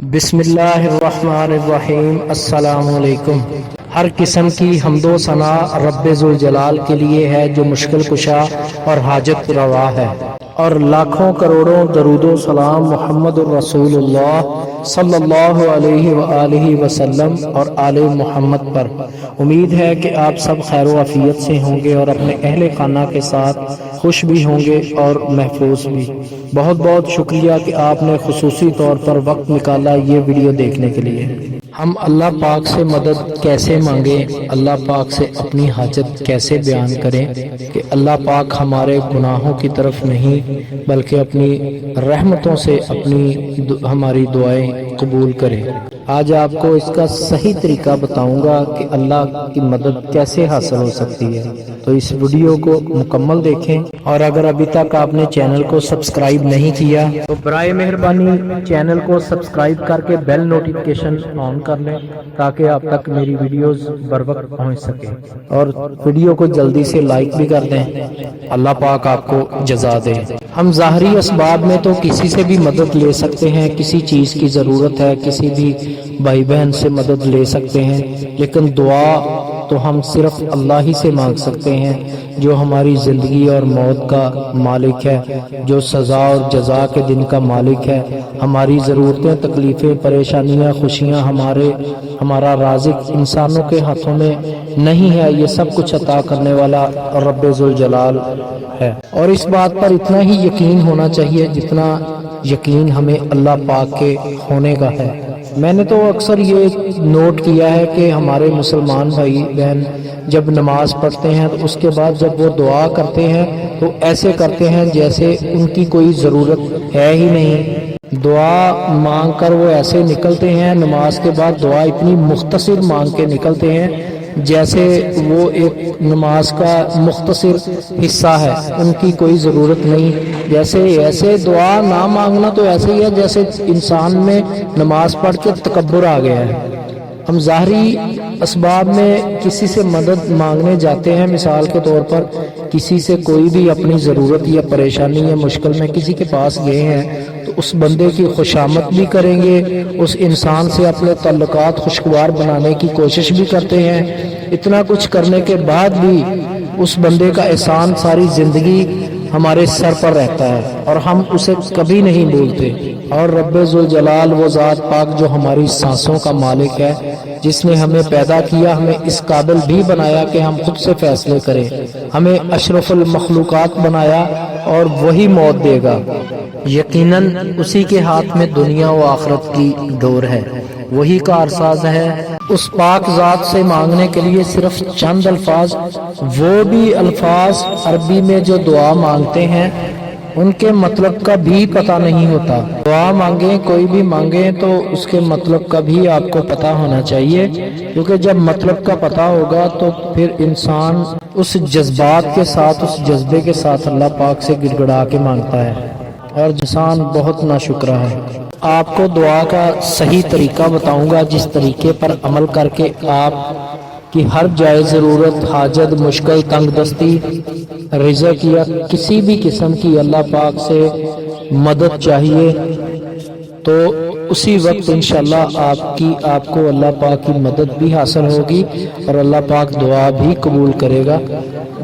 بسم اللہ الرحمن الرحیم۔ السلام علیکم۔ ہر قسم کی حمد و ثنا رب ذوالجلال کے لیے ہے جو مشکل کشا اور حاجت روا ہے، اور لاکھوں کروڑوں درود و سلام محمد الرسول اللہ صلی اللہ علیہ وآلہ وسلم اور آل محمد پر۔ امید ہے کہ آپ سب خیر و عافیت سے ہوں گے اور اپنے اہل خانہ کے ساتھ خوش بھی ہوں گے اور محفوظ بھی۔ بہت بہت شکریہ کہ آپ نے خصوصی طور پر وقت نکالا یہ ویڈیو دیکھنے کے لیے۔ ہم اللہ پاک سے مدد کیسے مانگیں، اللہ پاک سے اپنی حاجت کیسے بیان کریں کہ اللہ پاک ہمارے گناہوں کی طرف نہیں بلکہ اپنی رحمتوں سے ہماری دعائیں قبول کرے۔ آج آپ کو اس کا صحیح طریقہ بتاؤں گا کہ اللہ کی مدد کیسے حاصل ہو سکتی ہے، تو اس ویڈیو کو مکمل دیکھیں، اور اگر ابھی تک آپ نے چینل کو سبسکرائب نہیں کیا تو برائے مہربانی چینل کو سبسکرائب کر کے بیل نوٹیفیکیشن آن کر لیں تاکہ آپ تک میری ویڈیوز بر وقت پہنچ سکے، اور ویڈیو کو جلدی سے لائک بھی کر دیں۔ اللہ پاک آپ کو جزا دے۔ ہم ظاہری اسباب میں تو کسی سے بھی مدد لے سکتے ہیں، کسی چیز کی ضرورت ہے کسی بھی بھائی بہن سے مدد لے سکتے ہیں، لیکن دعا تو ہم صرف اللہ ہی سے مانگ سکتے ہیں جو ہماری زندگی اور موت کا مالک ہے، جو سزا اور جزا کے دن کا مالک ہے۔ ہماری ضرورتیں، تکلیفیں، پریشانیاں، خوشیاں ہمارا رازق انسانوں کے ہاتھوں میں نہیں ہے، یہ سب کچھ عطا کرنے والا رب ذوالجلال ہے۔ اور اس بات پر اتنا ہی یقین ہونا چاہیے جتنا یقین ہمیں اللہ پاک کے ہونے کا ہے۔ میں نے تو اکثر یہ نوٹ کیا ہے کہ ہمارے مسلمان بھائی بہن جب نماز پڑھتے ہیں تو اس کے بعد جب وہ دعا کرتے ہیں تو ایسے کرتے ہیں جیسے ان کی کوئی ضرورت ہے ہی نہیں۔ دعا مانگ کر وہ ایسے نکلتے ہیں، نماز کے بعد دعا اتنی مختصر مانگ کے نکلتے ہیں جیسے وہ ایک نماز کا مختصر حصہ ہے، ان کی کوئی ضرورت نہیں۔ ایسے دعا نہ مانگنا تو ایسے ہی ہے جیسے انسان میں نماز پڑھ کے تکبر آ گیا ہے۔ ہم ظاہری اسباب میں کسی سے مدد مانگنے جاتے ہیں، مثال کے طور پر کسی سے کوئی بھی اپنی ضرورت یا پریشانی یا مشکل میں کسی کے پاس گئے ہیں تو اس بندے کی خوشامد بھی کریں گے، اس انسان سے اپنے تعلقات خوشگوار بنانے کی کوشش بھی کرتے ہیں۔ اتنا کچھ کرنے کے بعد بھی اس بندے کا احسان ساری زندگی ہمارے سر پر رہتا ہے اور ہم اسے کبھی نہیں بھولتے۔ اور رب ذوالجلال وہ ذات پاک جو ہماری سانسوں کا مالک ہے، جس نے ہمیں پیدا کیا، ہمیں اس قابل بھی بنایا کہ ہم خود سے فیصلے کریں، ہمیں اشرف المخلوقات بنایا اور وہی موت دے گا۔ یقیناً اسی کے ہاتھ میں دنیا و آخرت کی ڈور ہے، وہی کارساز ہے۔ اس پاک ذات سے مانگنے کے لیے صرف چند الفاظ، وہ بھی الفاظ عربی میں جو دعا مانگتے ہیں ان کے مطلب کا بھی پتہ نہیں ہوتا۔ دعا مانگیں، کوئی بھی مانگیں تو اس کے مطلب کا بھی آپ کو پتہ ہونا چاہیے، کیونکہ جب مطلب کا پتہ ہوگا تو پھر انسان اس جذبات کے ساتھ، اس جذبے کے ساتھ اللہ پاک سے گڑ گڑا کے مانگتا ہے، اور انسان بہت ناشکرا ہے۔ آپ کو دعا کا صحیح طریقہ بتاؤں گا، جس طریقے پر عمل کر کے آپ کی ہر جائز ضرورت، حاجت، مشکل، تنگ دستی، رزق یا کسی بھی قسم کی اللہ پاک سے مدد چاہیے تو اسی وقت انشاءاللہ آپ کو اللہ پاک کی مدد بھی حاصل ہوگی اور اللہ پاک دعا بھی قبول کرے گا۔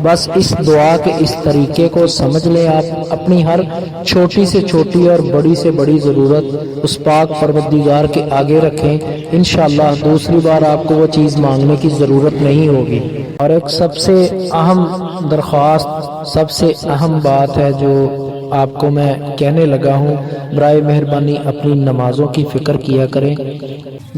بس اس دعا کے اس طریقے کو سمجھ لیں، آپ اپنی ہر چھوٹی سے چھوٹی اور بڑی سے بڑی ضرورت اس پاک پروردگار کے آگے رکھیں، انشاءاللہ دوسری بار آپ کو وہ چیز مانگنے کی ضرورت نہیں ہوگی۔ اور ایک سب سے اہم درخواست، سب سے اہم بات ہے جو آپ کو میں کہنے لگا ہوں، برائے مہربانی اپنی نمازوں کی فکر کیا کریں۔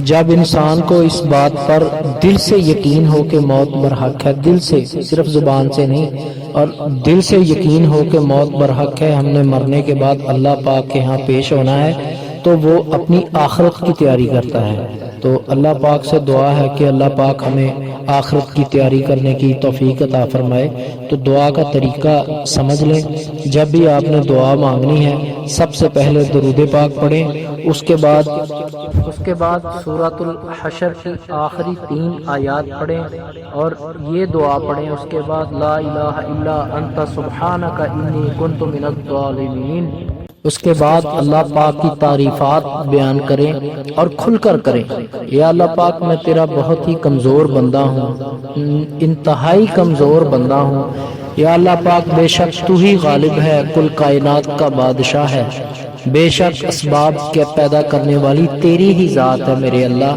جب انسان کو اس بات پر دل سے یقین ہو کہ موت برحق ہے، دل سے، صرف زبان سے نہیں، اور دل سے یقین ہو کہ موت برحق ہے، ہم نے مرنے کے بعد اللہ پاک کے ہاں پیش ہونا ہے، تو وہ اپنی آخرت کی تیاری کرتا ہے۔ تو اللہ پاک سے دعا ہے کہ اللہ پاک ہمیں آخرت کی تیاری کرنے کی توفیق عطا فرمائے۔ تو دعا کا طریقہ سمجھ لیں، جب بھی آپ نے دعا مانگنی ہے سب سے پہلے درود پاک پڑھیں، اس کے بعد سورۃ الحشر کی آخری 3 آیات پڑھیں اور یہ دعا پڑھیں، اس کے بعد لا الہ الا انت سبحانک انی کنت من الظالمین۔ اس کے بعد اللہ پاک کی تعریفات بیان کریں اور کھل کر کریں۔ یا اللہ پاک میں تیرا بہت ہی کمزور بندہ ہوں، انتہائی کمزور بندہ ہوں۔ یا اللہ پاک بے شک تو ہی غالب ہے، کل کائنات کا بادشاہ ہے، بے شک اسباب کے پیدا کرنے والی تیری ہی ذات ہے میرے اللہ۔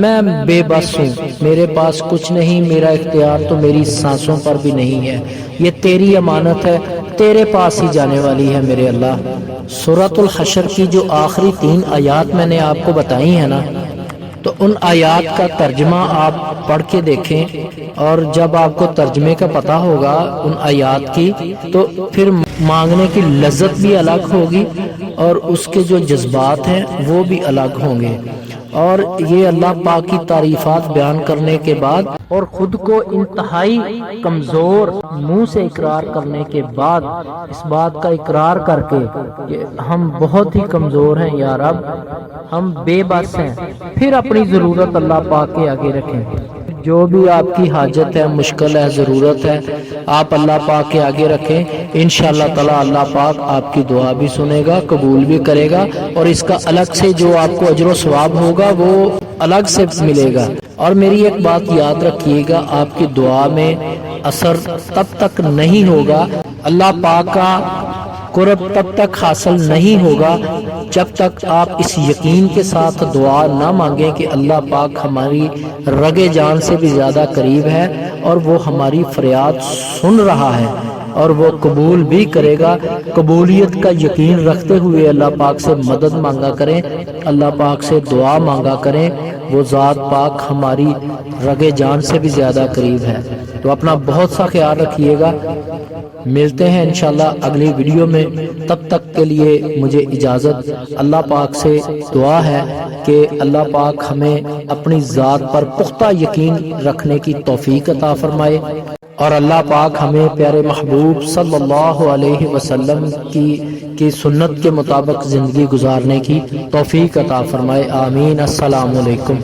میں بے بس ہوں، میرے پاس کچھ نہیں، میرا اختیار تو میری سانسوں پر بھی نہیں ہے، یہ تیری امانت ہے، تیرے پاس ہی جانے والی ہے میرے اللہ۔ سورۃ الحشر کی جو آخری 3 آیات میں نے آپ کو بتائی ہیں نا، تو ان آیات کا ترجمہ آپ پڑھ کے دیکھیں، اور جب آپ کو ترجمے کا پتہ ہوگا ان آیات کی، تو پھر مانگنے کی لذت بھی الگ ہوگی اور اس کے جو جذبات ہیں وہ بھی الگ ہوں گے۔ اور یہ اللہ پاک کی تعریفات بیان کرنے کے بعد اور خود کو انتہائی کمزور منہ سے اقرار کرنے کے بعد اس بات کا اقرار کر کے کہ ہم بہت ہی کمزور ہیں یا رب، ہم بے بس ہیں، پھر اپنی ضرورت اللہ پاک کے آگے رکھیں۔ جو بھی آپ کی حاجت ہے، مشکل ہے، ضرورت ہے، آپ اللہ پاک کے آگے رکھیں، انشاءاللہ تعالی اللہ پاک آپ کی دعا بھی سنے گا، قبول بھی کرے گا، اور اس کا الگ سے جو آپ کو اجر و ثواب ہوگا وہ الگ سے ملے گا۔ اور میری ایک بات یاد رکھیے گا، آپ کی دعا میں اثر تب تک نہیں ہوگا، اللہ پاک کا قرب تب تک حاصل نہیں ہوگا جب تک آپ اس یقین کے ساتھ دعا نہ مانگیں کہ اللہ پاک ہماری رگے جان سے بھی زیادہ قریب ہے اور وہ ہماری فریاد سن رہا ہے اور وہ قبول بھی کرے گا۔ قبولیت کا یقین رکھتے ہوئے اللہ پاک سے مدد مانگا کریں، اللہ پاک سے دعا مانگا کریں، وہ ذات پاک ہماری رگے جان سے بھی زیادہ قریب ہے۔ تو اپنا بہت سا خیال رکھیے گا، ملتے ہیں انشاءاللہ اگلی ویڈیو میں، تب تک کے لیے مجھے اجازت۔ اللہ پاک سے دعا ہے کہ اللہ پاک ہمیں اپنی ذات پر پختہ یقین رکھنے کی توفیق عطا فرمائے، اور اللہ پاک ہمیں پیارے محبوب صلی اللہ علیہ وسلم کی سنت کے مطابق زندگی گزارنے کی توفیق عطا فرمائے، آمین۔ السلام علیکم۔